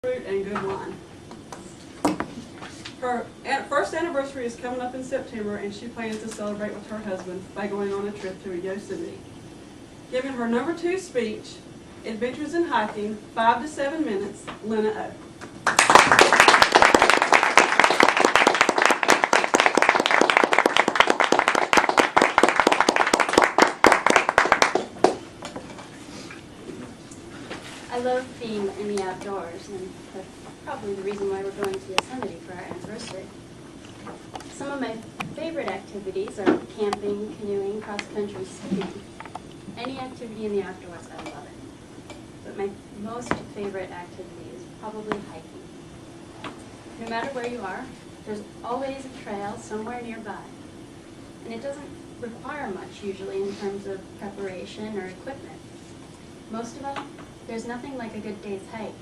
fruit and good wine. Her first anniversary is coming up in September, and she plans to celebrate with her husband by going on a trip to Yosemite. Giving her number 2 speech, Adventures in Hiking, 5 to 7 minutes, Leena O. I love being in the outdoors, and that's probably the reason why we're going to Yosemite for our anniversary. Some of my favorite activities are camping, canoeing, cross-country skiing. Any activity in the outdoors, I love it. But my most favorite activity is probably hiking. No matter where you are, there's always a trail somewhere nearby. And it doesn't require much usually in terms of preparation or equipment. Most of all, there's nothing like a good day's hike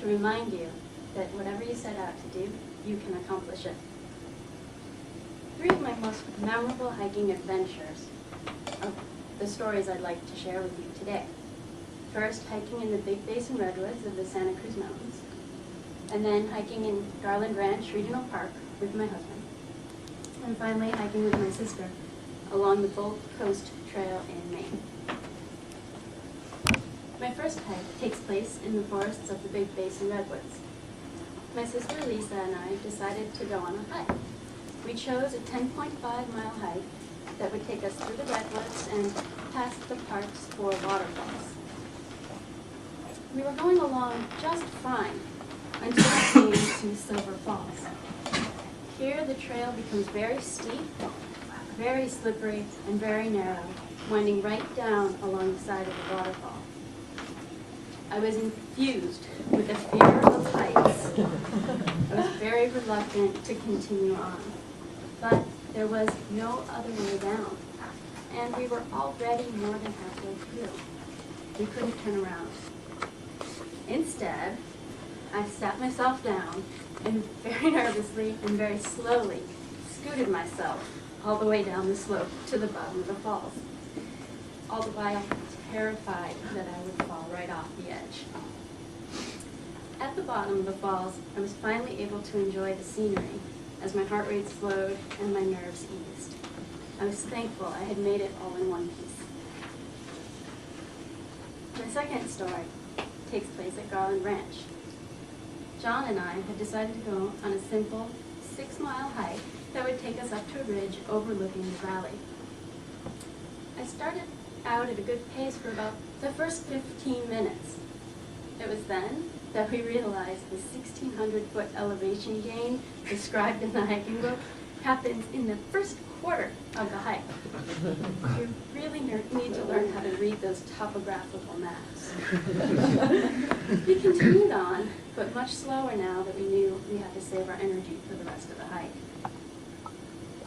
to remind you that whatever you set out to do, you can accomplish it. 3 of my most memorable hiking adventures are the stories I'd like to share with you today. First, hiking in the Big Basin Redwoods of the Santa Cruz Mountains, and then hiking in Garland Ranch Regional Park with my husband, and finally hiking with my sister along the Gold Coast Trail in Maine. My first hike takes place in the forests of the Big Basin Redwoods. My sister Lisa and I decided to go on a hike. We chose a 10.5-mile hike that would take us through the redwoods and past the park's 4 waterfalls. We were going along just fine until we came to Silver Falls. Here the trail becomes very steep, very slippery, and very narrow, winding right down along the side of the waterfall. I was infused with a fear of heights. I was very reluctant to continue on, but there was no other way down, and we were already more than halfway through. We couldn't turn around. Instead, I sat myself down and very nervously and very slowly scooted myself all the way down the slope to the bottom of the falls, all the while terrified that I would fall right off the edge. At the bottom of the falls, I was finally able to enjoy the scenery as my heart rate slowed and my nerves eased. I was thankful I had made it all in one piece. My second story takes place at Garland Ranch. John and I had decided to go on a simple 6-mile hike that would take us up to a ridge overlooking the valley. I started out at a good pace for about the first 15 minutes. It was then that we realized the 1,600-foot elevation gain described in the hiking book happens in the first quarter of the hike. You really need to learn how to read those topographical maps. We continued on, but much slower now that we knew we had to save our energy for the rest of the hike.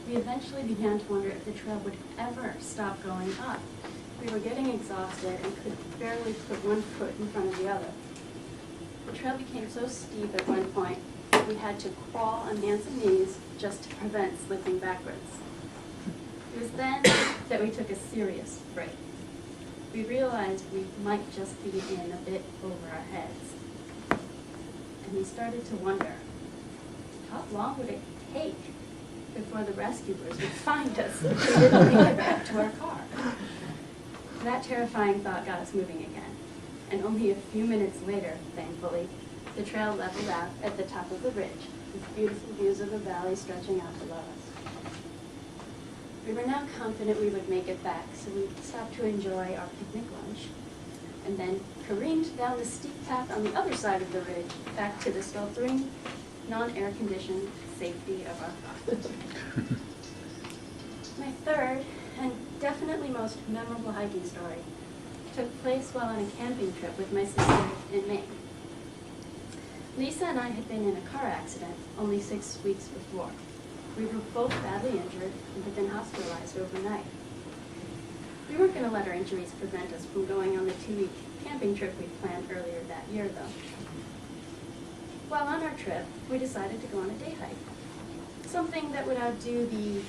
We eventually began to wonder if the trail would ever stop going up. We were getting exhausted and could barely put one foot in front of the other. The trail became so steep at one point that we had to crawl on hands and knees just to prevent slipping backwards. It was then that we took a serious break. We realized we might just be in a bit over our heads. And we started to wonder, how long would it take before the rescuers would find us if we didn't make it back to our car? That terrifying thought got us moving again, and only a few minutes later, thankfully, the trail leveled out at the top of the ridge, with beautiful views of the valley stretching out below us. We were now confident we would make it back, so we stopped to enjoy our picnic lunch, and then careened down the steep path on the other side of the ridge, back to the sweltering, non-air-conditioned safety of our car. My third, and definitely most memorable hiking story took place while on a camping trip with my sister in Maine. Lisa and I had been in a car accident only 6 weeks before. We were both badly injured and had been hospitalized overnight. We weren't going to let our injuries prevent us from going on the 2-week camping trip we planned earlier that year, though. While on our trip, we decided to go on a day hike, something that would outdo the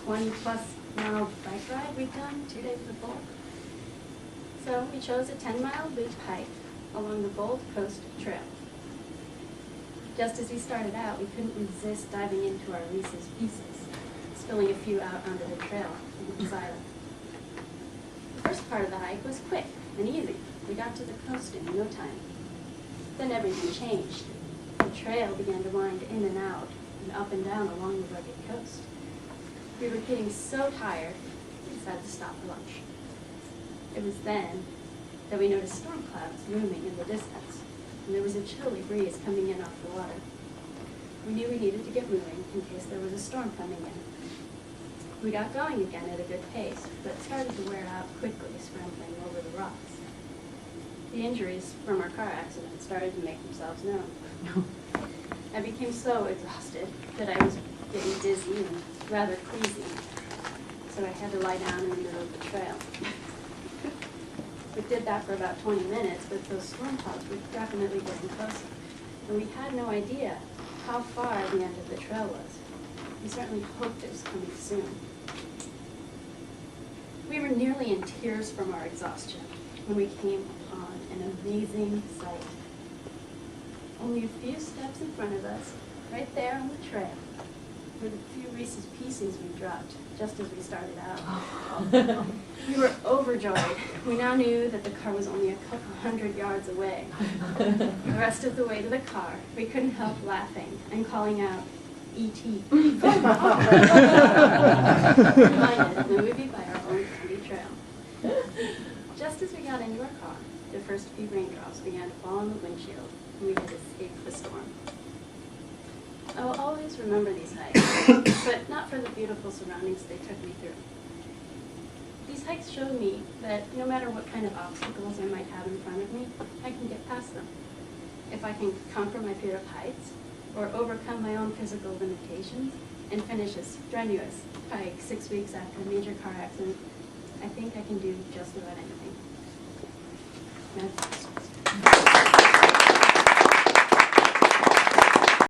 20-plus mile bike ride we've done 2 days before. So we chose a 10-mile loop hike along the Gold Coast Trail. Just as we started out, we couldn't resist diving into our Reese's Pieces, spilling a few out onto the trail beside us. The first part of the hike was quick and easy. We got to the coast in no time. Then everything changed. The trail began to wind in and out and up and down along the rugged coast. We were getting so tired, we decided to stop for lunch. It was then that we noticed storm clouds looming in the distance, and there was a chilly breeze coming in off the water. We knew we needed to get moving in case there was a storm coming in. We got going again at a good pace, but started to wear out quickly, scrambling over the rocks. The injuries from our car accident started to make themselves known. I became so exhausted that I was getting dizzy and rather queasy, so I had to lie down in the middle of the trail. We did that for about 20 minutes, but those storm clouds were definitely getting closer, and we had no idea how far the end of the trail was. We certainly hoped it was coming soon. We were nearly in tears from our exhaustion when we came upon an amazing sight. Only a few steps in front of us, right there on the trail, were the few Reese's Pieces we dropped just as we started out. We were overjoyed. We now knew that the car was only a couple hundred yards away. The rest of the way to the car, we couldn't help laughing and calling out, E.T. Reminded of the movie by our own Candy Trail. Just as we got into our car, the first few raindrops began to fall on the windshield, and we had escaped the storm. I will always remember these hikes, but not for the beautiful surroundings they took me through. These hikes showed me that no matter what kind of obstacles I might have in front of me, I can get past them. If I can conquer my fear of heights, or overcome my own physical limitations, and finish a strenuous hike 6 weeks after a major car accident, I think I can do just about anything.